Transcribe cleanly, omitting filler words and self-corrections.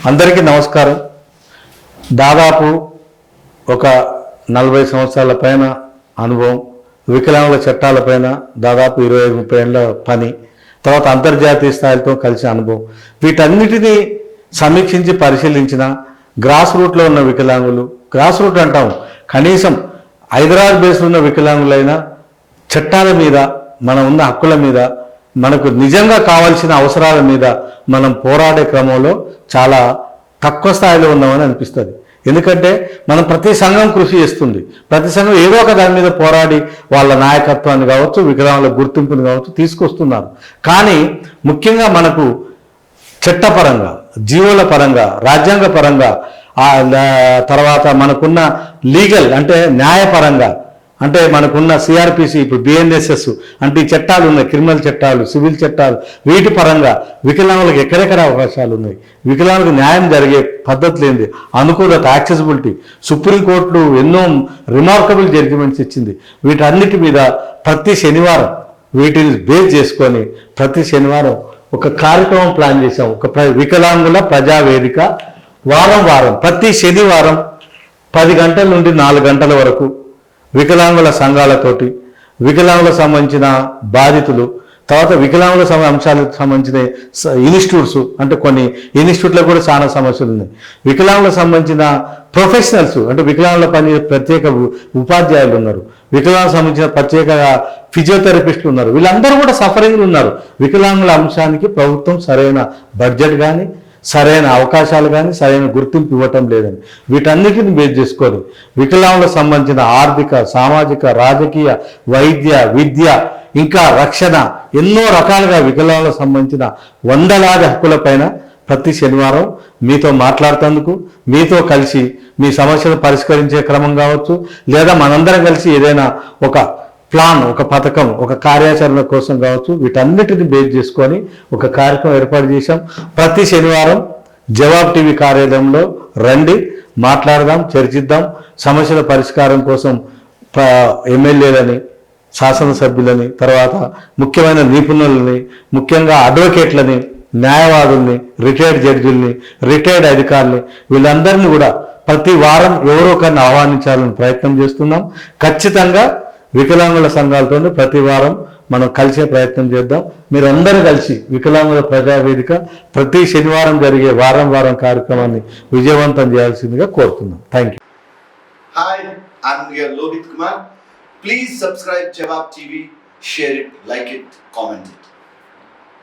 అందరికీ నమస్కారం. దాదాపు ఒక 40 సంవత్సరాల పైన అనుభవం, వికలాంగుల చట్టాలపైన దాదాపు 20-30 ఏళ్ళ పని, తర్వాత అంతర్జాతీయ స్థాయితో కలిసిన అనుభవం, వీటన్నిటినీ సమీక్షించి పరిశీలించిన గ్రాస్ రూట్లో ఉన్న వికలాంగులు, గ్రాస్ రూట్ అంటాం కనీసం హైదరాబాద్ బేస్లో ఉన్న వికలాంగులైన చట్టాల మీద, మనం ఉన్న హక్కుల మీద, మనకు నిజంగా కావాల్సిన అవసరాల మీద మనం పోరాడే క్రమంలో చాలా తక్కువ స్థాయిలో ఉన్నామని అనిపిస్తుంది. ఎందుకంటే మనం ప్రతి సంఘం కృషి చేస్తుంది, ప్రతి సంఘం ఏదో ఒక దాని మీద పోరాడి వాళ్ళ నాయకత్వాన్ని కావచ్చు, వికలాంగుల గుర్తింపుని కావచ్చు తీసుకొస్తున్నారు. కానీ ముఖ్యంగా మనకు చట్టపరంగా, జీవోల పరంగా, రాజ్యాంగ పరంగా, తర్వాత మనకున్న లీగల్ అంటే న్యాయపరంగా, అంటే మనకున్న సిఆర్పిసి, ఇప్పుడు బిఎన్ఎస్ఎస్ అంటే ఈ చట్టాలు ఉన్నాయి, క్రిమినల్ చట్టాలు, సివిల్ చట్టాలు, వీటి పరంగా వికలాంగులకు ఎక్కడెక్కడ అవకాశాలు ఉన్నాయి, వికలాంగులకు న్యాయం జరిగే పద్ధతులు ఏంది, అనుకూలత, యాక్సెసిబిలిటీ, సుప్రీంకోర్టు ఎన్నో రిమార్కబుల్ జడ్జిమెంట్స్ ఇచ్చింది. వీటన్నిటి మీద ప్రతి శనివారం వీటిని బేస్ చేసుకొని ప్రతి శనివారం ఒక కార్యక్రమం ప్లాన్ చేశాం. ఒక వికలాంగుల ప్రజావేదిక వారం ప్రతి శనివారం 10 గంటల నుండి 4 గంటల వరకు వికలాంగుల సంఘాలతోటి, వికలాంగులకు సంబంధించిన బాధితులు, తర్వాత వికలాంగుల అంశాలకు సంబంధించిన ఇన్స్టిట్యూట్స్, అంటే కొన్ని ఇన్స్టిట్యూట్లకు కూడా చాలా సమస్యలు ఉన్నాయి. వికలాంగులకు సంబంధించిన ప్రొఫెషనల్స్ అంటే వికలాంగుల పని ప్రత్యేక ఉపాధ్యాయులు ఉన్నారు, వికలాంగులకు సంబంధించిన ప్రత్యేక ఫిజియోథెరపిస్టులు ఉన్నారు. వీళ్ళందరూ కూడా సఫరింగ్లు ఉన్నారు. వికలాంగుల అంశానికి ప్రభుత్వం సరైన బడ్జెట్ కానీ, సరైన అవకాశాలు కానీ, సరైన గుర్తింపు ఇవ్వటం లేదని వీటన్నిటిని బేస్ చేసుకొని వికలాంగులకు సంబంధించిన ఆర్థిక, సామాజిక, రాజకీయ, వైద్య, విద్య, ఇంకా రక్షణ, ఎన్నో రకాలుగా వికలాంగులకు సంబంధించిన వందలాది హక్కులపైన ప్రతి శనివారం మీతో మాట్లాడుతందుకు, మీతో కలిసి మీ సమస్యలు పరిష్కరించే క్రమం కావచ్చు, లేదా మనందరం కలిసి ఏదైనా ఒక ప్లాన్, ఒక పథకం, ఒక కార్యాచరణ కోసం కావచ్చు, వీటన్నిటిని బేస్ చేసుకొని ఒక కార్యక్రమం ఏర్పాటు చేశాం. ప్రతి శనివారం జవాబ్ టీవీ కార్యాలయంలో రండి, మాట్లాడదాం, చర్చిద్దాం. సమస్యల పరిష్కారం కోసం ఎమ్మెల్యేలని, శాసనసభ్యులని, తర్వాత ముఖ్యమైన నిపుణులని, ముఖ్యంగా అడ్వకేట్లని, న్యాయవాదుల్ని, రిటైర్డ్ జడ్జిల్ని, రిటైర్డ్ అధికారుల్ని, వీళ్ళందరినీ కూడా ప్రతి వారం ఎవరో ఒకరిని ఆహ్వానించాలని ప్రయత్నం చేస్తున్నాం. ఖచ్చితంగా వికలాంగుల సంఘాలతో ప్రతి వారం మనం కలిసే ప్రయత్నం చేద్దాం. మీరందరూ కలిసి వికలాంగుల ప్రజావేదిక ప్రతి శనివారం జరిగే వారం కార్యక్రమాన్ని విజయవంతం చేయాల్సిందిగా కోరుతున్నాం. Thank you. Hi, I'm here Lohit Kumar. Please subscribe Jawab TV, share it, like it, comment it.